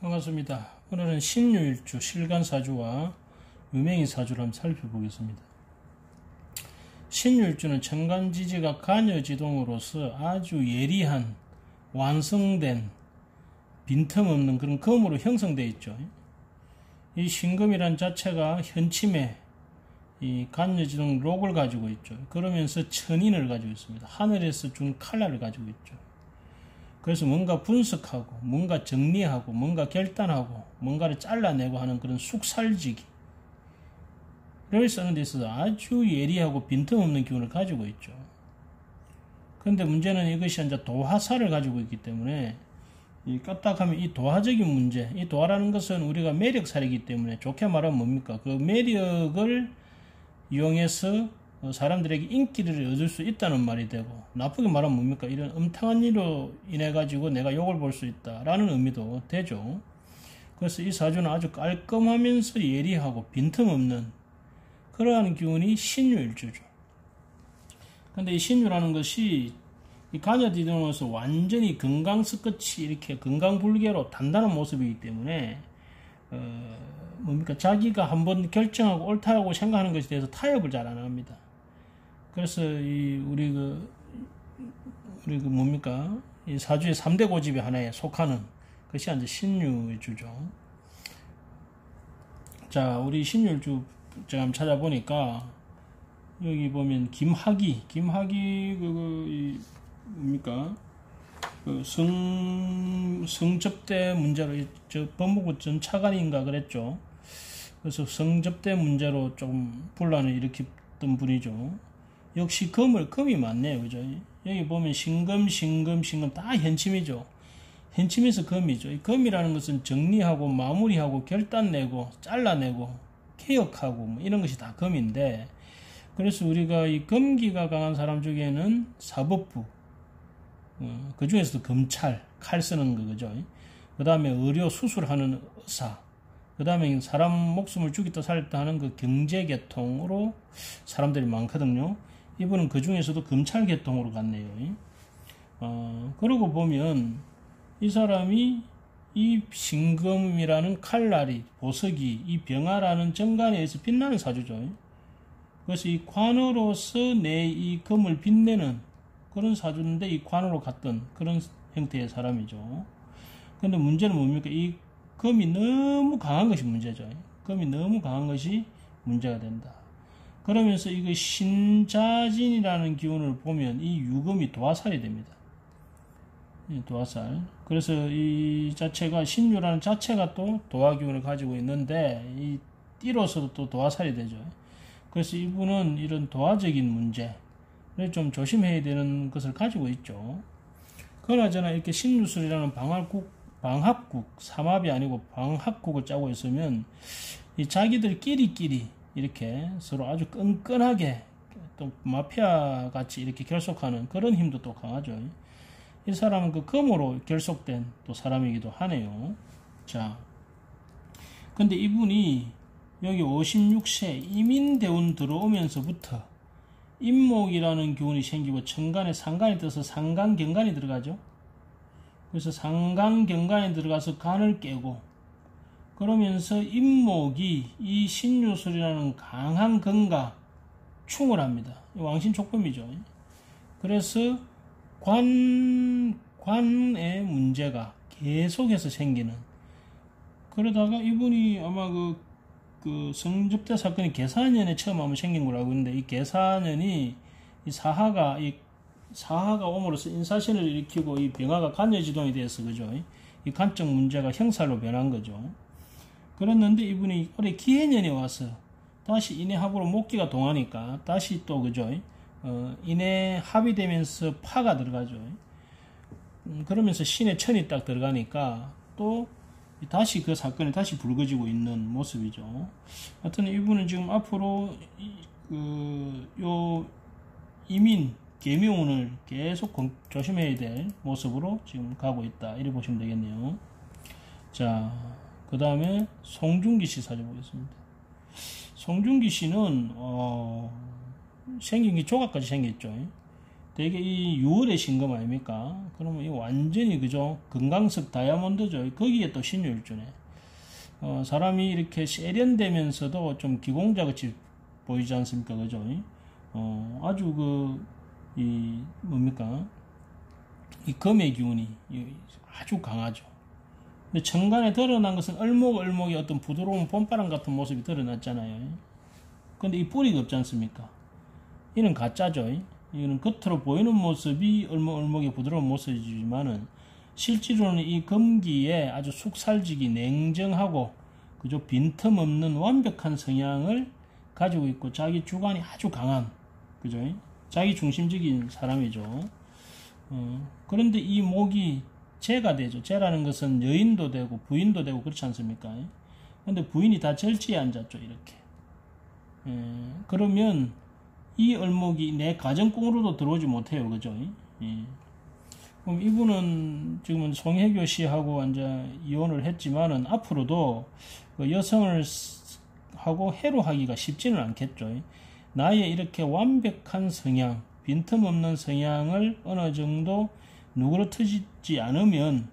반갑습니다. 오늘은 신유일주 실간사주와 유명인사주를 한번 살펴보겠습니다. 신유일주는 천간지지가 간여지동으로서 아주 예리한 완성된 빈틈없는 그런 금으로 형성되어 있죠. 이 신금이란 자체가 현침에 이 간여지동 록을 가지고 있죠. 그러면서 천인을 가지고 있습니다. 하늘에서 준 칼날을 가지고 있죠. 그래서 뭔가 분석하고 뭔가 정리하고 뭔가 결단하고 뭔가를 잘라내고 하는 그런 숙살지기를 쓰는 데 있어서 아주 예리하고 빈틈없는 기운을 가지고 있죠. 그런데 문제는 이것이 이제 도화살을 가지고 있기 때문에 이 까딱하면 이 도화적인 문제, 이 도화라는 것은 우리가 매력살이기 때문에 좋게 말하면 뭡니까? 그 매력을 이용해서 사람들에게 인기를 얻을 수 있다는 말이 되고, 나쁘게 말하면 뭡니까? 이런 음탕한 일로 인해 가지고 내가 욕을 볼 수 있다라는 의미도 되죠. 그래서 이 사주는 아주 깔끔하면서 예리하고 빈틈없는 그러한 기운이 신유일주죠. 근데 이 신유라는 것이 이 간여지동으로서 완전히 건강스끝이 이렇게 건강불개로 단단한 모습이기 때문에 뭡니까? 자기가 한번 결정하고 옳다라고 생각하는 것에 대해서 타협을 잘 안 합니다. 그래서 우리 뭡니까? 이 사주의 3대 고집의 하나에 속하는 것이 이제 신유일주죠. 자, 우리 신유일주 제가 한번 찾아보니까 여기 보면 김학이 뭡니까? 그 성접대 문제로 저 법무부 전 차관인가 그랬죠. 그래서 성접대 문제로 좀 분란을 일으켰던 분이죠. 역시 금이 많네요. 그죠? 여기 보면 신금 다 현침이죠. 현침에서 금이죠. 이 금이라는 것은 정리하고 마무리하고 결단내고 잘라내고 개혁하고 뭐 이런 것이 다 금인데, 그래서 우리가 이 금기가 강한 사람 중에는 사법부, 그 중에서도 검찰, 칼 쓰는 거, 그죠? 그 다음에 의료 수술하는 의사, 그 다음에 사람 목숨을 죽이다 살렸다 하는 그 경제계통으로 사람들이 많거든요. 이분은 그 중에서도 검찰계통으로 갔네요. 그러고 보면 이 사람이 이 신금이라는 칼날이, 보석이 이 병화라는 정관에 의해서 빛나는 사주죠. 그래서 이 관으로서 내 이 금을 빛내는 그런 사주인데, 이 관으로 갔던 그런 형태의 사람이죠. 근데 문제는 뭡니까? 이 금이 너무 강한 것이 문제죠. 금이 너무 강한 것이 문제가 된다. 그러면서 이거 신자진이라는 기운을 보면 이 유금이 도화살이 됩니다. 도화살. 그래서 이 자체가, 신유라는 자체가 또 도화 기운을 가지고 있는데 이 띠로서도 또 도화살이 되죠. 그래서 이분은 이런 도화적인 문제를 좀 조심해야 되는 것을 가지고 있죠. 그나저나 이렇게 신유술이라는 방합국, 삼합이 아니고 방합국을 짜고 있으면 이 자기들끼리 이렇게 서로 아주 끈끈하게 또 마피아 같이 이렇게 결속하는 그런 힘도 또 강하죠. 이 사람은 그 금으로 결속된 또 사람이기도 하네요. 자, 근데 이분이 여기 56세 이민대운 들어오면서부터 임목이라는 기운이 생기고 천간에 상간이 떠서 상간경간이 들어가죠. 그래서 상간경간에 들어가서 간을 깨고, 그러면서 임목이 이 신유술이라는 강한 건과 충을 합니다. 왕신촉범이죠. 그래서 관의 문제가 계속해서 생기는, 그러다가 이분이 아마 그 성접대 사건이 계사년에 처음 한번 생긴 거라고 하는데, 이 계사년이 이 사하가 옴으로써 인사신을 일으키고 이 병화가 간여지동이 돼서, 그죠? 이 간적 문제가 형살로 변한 거죠. 그랬는데 이분이 올해 기해년에 와서 다시 인해합으로 목기가 동하니까 다시 또, 그죠? 인해합이 되면서 파가 들어가죠. 그러면서 신의 천이 딱 들어가니까 또 다시 그 사건이 다시 불거지고 있는 모습이죠. 하여튼 이분은 지금 앞으로 요 이민 계묘운을 계속 조심해야 될 모습으로 지금 가고 있다, 이렇게 보시면 되겠네요. 자, 그 다음에 송중기 씨 사주 보겠습니다. 송중기 씨는 생긴 게 조각까지 생겼죠. 되게 이 6월의 신금 아닙니까? 그러면 이 완전히 그죠? 금강석 다이아몬드죠. 거기에 또 신유일주네. 사람이 이렇게 세련되면서도 좀 기공자같이 보이지 않습니까? 그죠? 아주 뭡니까? 이 금의 기운이 아주 강하죠. 근데 천간에 드러난 것은 얼목의 어떤 부드러운 봄바람 같은 모습이 드러났잖아요. 근데 이 뿌리가 없지 않습니까? 이는 가짜죠. 이거는 겉으로 보이는 모습이 얼목의 부드러운 모습이지만은 실제로는 이 금기에 아주 숙살지기 냉정하고 그저 빈틈없는 완벽한 성향을 가지고 있고 자기 주관이 아주 강한 그죠? 자기 중심적인 사람이죠. 그런데 이 목이 재가 되죠. 재라는 것은 여인도 되고 부인도 되고 그렇지 않습니까? 근데 부인이 다 절지에 앉았죠. 이렇게. 그러면 이 을목이 내 가정공으로도 들어오지 못해요. 그죠? 그럼 이분은 지금은 송혜교 씨하고 이제 이혼을 했지만은 앞으로도 그 여성을 하고 해로하기가 쉽지는 않겠죠. 나의 이렇게 완벽한 성향, 빈틈없는 성향을 어느 정도 누그러뜨리지 않으면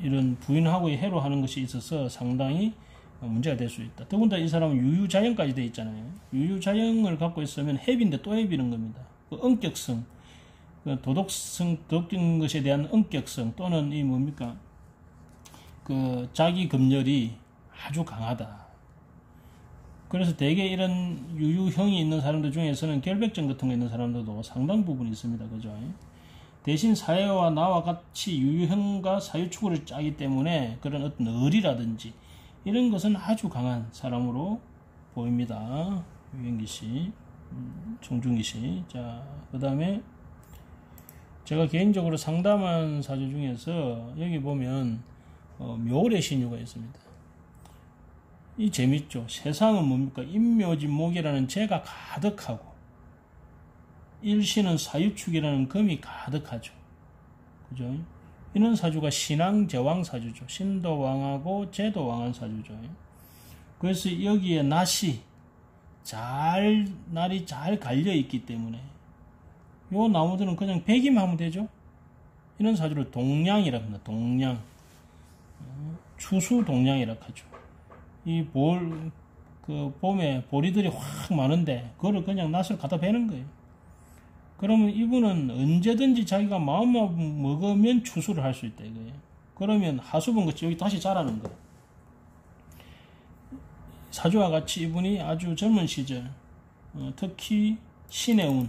이런 부인하고의 해로하는 것이 있어서 상당히 문제가 될 수 있다. 더군다나 이 사람은 유유자형까지 되어 있잖아요. 유유자형을 갖고 있으면 해비인데 또 해비는 겁니다. 그 엄격성, 그 도덕적인 것에 대한 엄격성 또는 이 뭡니까? 그 자기 검열이 아주 강하다. 그래서 대개 이런 유유형이 있는 사람들 중에서는 결백증 같은 거 있는 사람들도 상당 부분 있습니다. 그죠? 대신 사회와 나와 같이 유유형과 사유축을 짜기 때문에 그런 어떤 의리라든지 이런 것은 아주 강한 사람으로 보입니다. 유영기 씨, 정중기 씨. 자, 그 다음에 제가 개인적으로 상담한 사주 중에서 여기 보면 묘월의 신유가 있습니다. 이 재밌죠. 세상은 뭡니까? 임묘진목이라는 재가 가득하고 일신은 사유축이라는 금이 가득하죠. 그죠? 이런 사주가 신왕제왕 사주죠. 신도 왕하고 제도 왕한 사주죠. 그래서 여기에 날이 잘 갈려 있기 때문에 요 나무들은 그냥 배기만 하면 되죠. 이런 사주를 동량이라고 합니다. 동량. 추수 동량이라고 하죠. 이 봄에 보리들이 확 많은데 그거를 그냥 낫을 갖다 베는 거예요. 그러면 이분은 언제든지 자기가 마음만 먹으면 추수를 할 수 있다 이거예요. 그러면 하수분 같이 여기 다시 자라는 거예요. 사주와 같이 이분이 아주 젊은 시절 특히 신의 운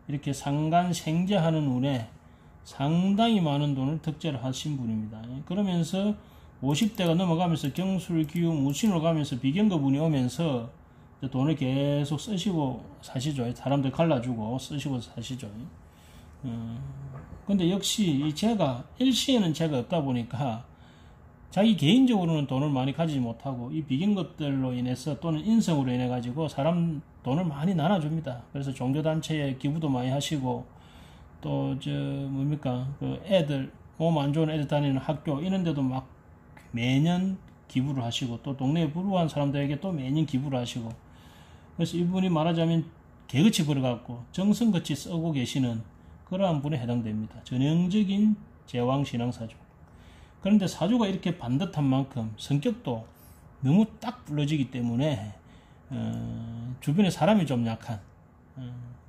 이렇게 상간생재하는 운에 상당히 많은 돈을 득재를 하신 분입니다. 그러면서 50대가 넘어가면서 경술, 기움, 무신으로 가면서 비경급 운이 오면서 돈을 계속 쓰시고 사시죠. 사람들 갈라주고 쓰시고 사시죠. 근데 역시 이 재가 일시에는 재가 없다 보니까 자기 개인적으로는 돈을 많이 가지지 못하고 이 비경급들로 인해서 또는 인성으로 인해 가지고 사람 돈을 많이 나눠줍니다. 그래서 종교단체에 기부도 많이 하시고 또 그 애들 몸 안 좋은 애들 다니는 학교 이런 데도 막 매년 기부를 하시고 또 동네에 불우한 사람들에게 또 매년 기부를 하시고 그래서 이분이 말하자면 개그치 벌어갖고 정성같이 쓰고 계시는 그러한 분에 해당됩니다. 전형적인 제왕신앙사주. 그런데 사주가 이렇게 반듯한 만큼 성격도 너무 딱 불러지기 때문에 주변에 사람이 좀 약한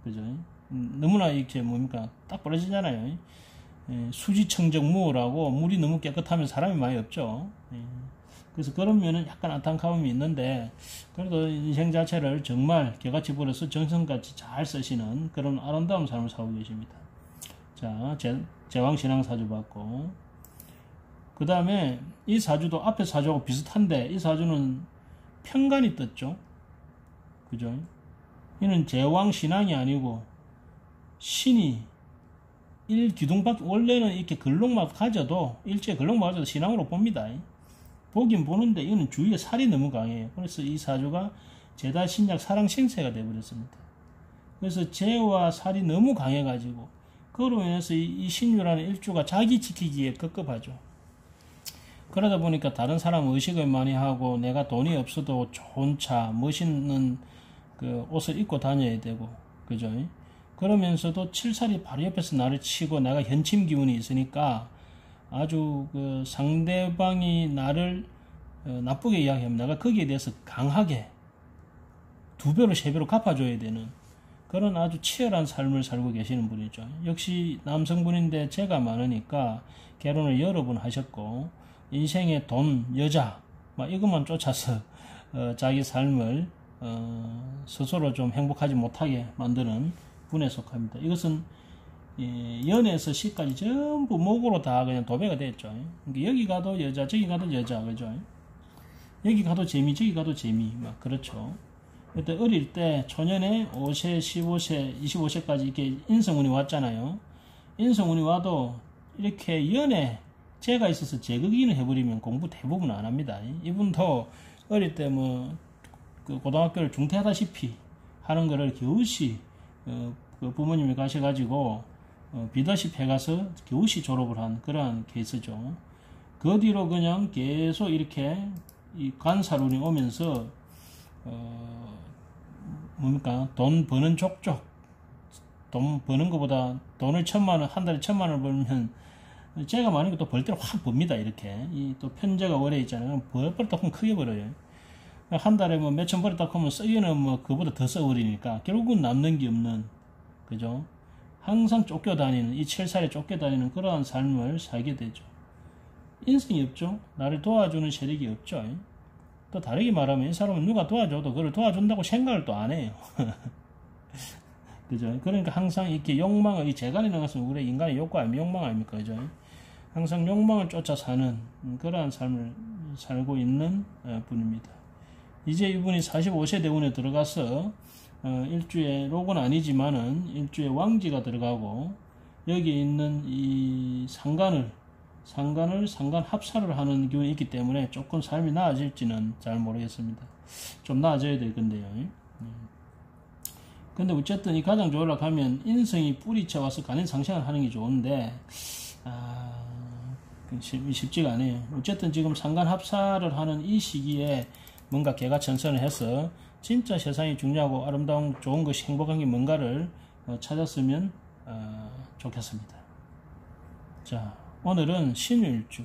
그죠? 너무나 이렇게 뭡니까 딱 벌어지잖아요. 수지청정무라고 물이 너무 깨끗하면 사람이 많이 없죠. 그래서 그런 면은 약간 안타까움이 있는데 그래도 인생 자체를 정말 개같이 벌어서 정성같이 잘 쓰시는 그런 아름다운 삶을 살고 계십니다. 자, 제왕신앙 사주 받고 그 다음에 이 사주도 앞에 사주하고 비슷한데 이 사주는 편간이 떴죠. 그죠? 이는 제왕신앙이 아니고 신이 일기둥밖에 원래는 이렇게 글록만 가져도 일제 글록만 가져도 신앙으로 봅니다. 보긴 보는데 이거는 주위에 살이 너무 강해요. 그래서 이 사주가 제다 신약 사랑신세가 되어버렸습니다. 그래서 재와 살이 너무 강해가지고 그로 인해서 이 신유라는 일주가 자기 지키기에 급급하죠. 그러다 보니까 다른 사람 의식을 많이 하고 내가 돈이 없어도 좋은 차, 멋있는 그 옷을 입고 다녀야 되고 그죠? 그러면서도 칠살이 바로 옆에서 나를 치고 내가 현침 기운이 있으니까 아주 그 상대방이 나를 나쁘게 이야기하면 내가 거기에 대해서 강하게 2배로 3배로 갚아줘야 되는 그런 아주 치열한 삶을 살고 계시는 분이죠. 역시 남성분인데 죄가 많으니까 결혼을 여러 번 하셨고 인생의 돈, 여자 막 이것만 쫓아서 자기 삶을 스스로 좀 행복하지 못하게 만드는 분에 속합니다. 이것은 연에서 시까지 전부 목으로 다 그냥 도배가 됐죠. 그러니까 여기 가도 여자, 저기 가도 여자, 그죠? 여기 가도 재미, 저기 가도 재미, 막 그렇죠. 그때 어릴 때 초년에 5세, 15세, 25세까지 이렇게 인성운이 왔잖아요. 인성운이 와도 이렇게 연에 죄가 있어서 제거기는 해버리면 공부 대부분 안 합니다. 이분도 어릴 때 그 고등학교를 중퇴하다시피 하는 거를 겨우시 그 부모님이 가셔가지고 비다시피 해가서 겨우시 졸업을 한 그러한 케이스죠. 그 뒤로 그냥 계속 이렇게 이 간살운이 오면서 뭡니까 돈 버는 족족 돈 버는 것보다 돈을 1000만원 한 달에 1000만원을 벌면 제가 많으니까 또 벌 때는 확 봅니다. 이렇게 이 또 편제가 오래 있잖아요. 벌었다 하면 크게 벌어요. 한 달에 뭐 몇천 벌었다 하면 쓰기는 뭐 그보다 더 써버리니까 결국은 남는 게 없는 그죠? 항상 쫓겨다니는 이 칠살에 쫓겨다니는 그러한 삶을 살게 되죠. 인생이 없죠. 나를 도와주는 세력이 없죠. 또 다르게 말하면 이 사람은 누가 도와줘도 그걸 도와준다고 생각을 또 안 해요. 그죠? 그러니까 항상 이렇게 욕망을 이 재간이라는 것은 우리 인간의 욕구 아닙니까? 욕망 아닙니까? 그죠? 항상 욕망을 쫓아 사는 그러한 삶을 살고 있는 분입니다. 이제 이분이 45세 대운에 들어가서 일주에 록은 아니지만은 일주에 왕지가 들어가고 여기 있는 이 상간 합사를 하는 기운이 있기 때문에 조금 삶이 나아질지는 잘 모르겠습니다. 좀 나아져야 될 건데요. 근데 어쨌든 이 가장 좋으려고 하면 인성이 뿌리쳐 와서 간인상생을 하는 게 좋은데 쉽지가 않아요. 어쨌든 지금 상간 합사를 하는 이 시기에 뭔가 개가천선을 해서 진짜 세상이 중요하고 아름다운 좋은 것이 행복한 게 뭔가를 찾았으면 좋겠습니다. 자, 오늘은 신유일주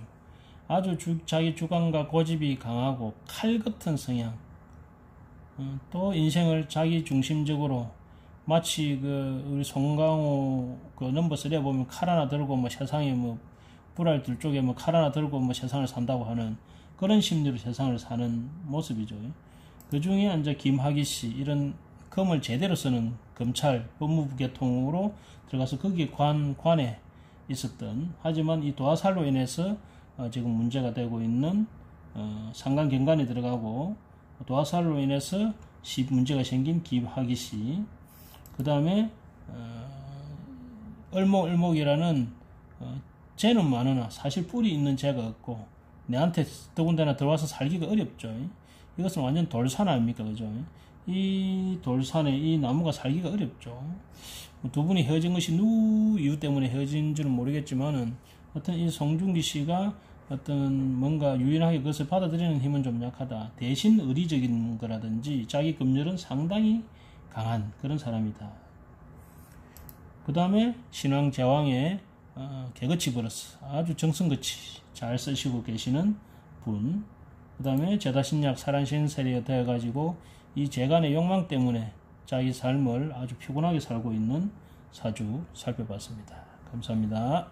아주 자기 주관과 고집이 강하고 칼같은 성향 또 인생을 자기 중심적으로 마치 우리 송강호 넘버 3에 보면 칼 하나 들고 세상에 불알 들 쪽에 칼 하나 들고 세상을 산다고 하는 그런 심리로 세상을 사는 모습이죠. 그 중에 이제 김학의 씨 이런 검을 제대로 쓰는 검찰 법무부 계통으로 들어가서 거기에 관에 있었던 하지만 이 도화살로 인해서 지금 문제가 되고 있는 상간 경관에 들어가고 도화살로 인해서 문제가 생긴 김학의 씨 그 다음에 을목이라는 죄는 많으나 사실 뿌리 있는 죄가 없고 내한테 더군다나 들어와서 살기가 어렵죠. 이것은 완전 돌산 아닙니까? 그죠? 이 돌산에 이 나무가 살기가 어렵죠. 두 분이 헤어진 것이 누구 이유 때문에 헤어진 줄은 모르겠지만은 어떤 이 송중기 씨가 어떤 뭔가 유일하게 그것을 받아들이는 힘은 좀 약하다. 대신 의리적인 거라든지 자기 검열은 상당히 강한 그런 사람이다. 그 다음에 신왕 제왕의 개거치 버러스 아주 정성같이 잘 쓰시고 계시는 분. 그 다음에 제다신약 사란신세리가 되어가지고 이 재간의 욕망 때문에 자기 삶을 아주 피곤하게 살고 있는 사주 살펴봤습니다. 감사합니다.